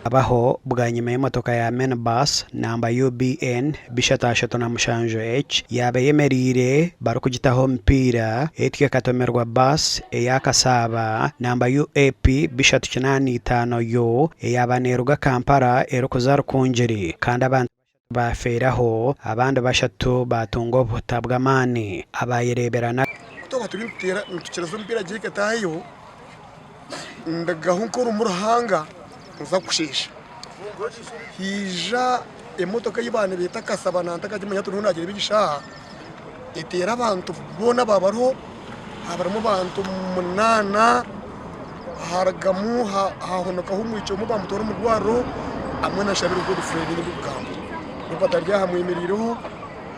abaho bwa nyuma y'imotoka ya minibus namba UBN bishatashatu na mushanjo H yaba yemerire bari kugitaho mpira etike katomerwa bus eyakasaba namba UAP bishatu 85 yo yaba neruga Kampala erukuza Rukungiri kandi abantu baferaho abandi bashatu batungo butabwamani abayireberana kutoka tulintera ntukirezo mpira gike tayo ndagahunkuru muruhanga uza kushisha hija emotoka y'ibane bita kasaba nantaka kimenya tununagire bigisha itera abantu bona babaro habaramo abantu 8 haragamu hahonoka humwico mu bamutora mu rwaro amwe na shabiri go Fred ni bugambo nibatarya hamwe imiriro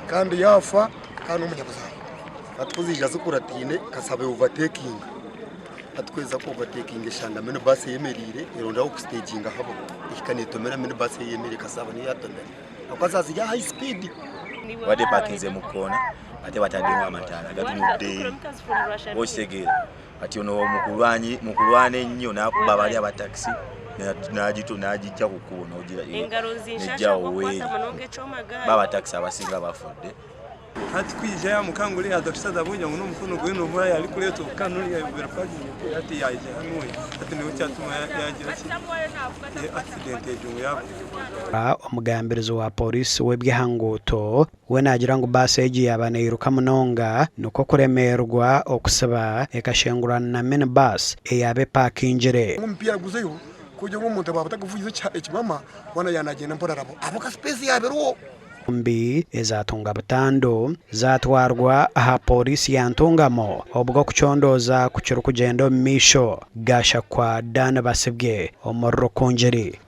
kandi yafa kandi umunyabuzari atuzija zukuratine kasabe overtaking atweza ko overtaking shanda meno base yemerire ironda ku staging habo ikanitomera meno base yemerire kasaba ni yatomera akazazi ya high speed wade parkinze mukona ate batadinga amatala gatunudde osegera ati ono mukulwane nnyo nakuba bali aba taxi najija kukubona ogira engaro zinshasha kwakwata manonge chomagari baba taxi abasinga bafudde hati kwija ya mukangule adakisaza bunja ngo n'umukono gwino vura yali kuleto kanuri ya verifaging ati yaje hamwe ati niwe cyatuma yagira accident ejo yabo omugambirizo wa polisi webyehangoto we nagira ngo base yabana yiruka munonga nuko kuremerwa okusaba ekashengurana na minibus eyabe parkingire umpira guzeyo kujya nk'umuntu babataguvugize ekimama wana yanagenda mporarabo aboka space yaberuwo mbi ezatunga butando zatwarwa aha polisi yantungamo obwo kuchondoza kuchira kugenda misho gasha kwa dana basibye omurro Rukungiri.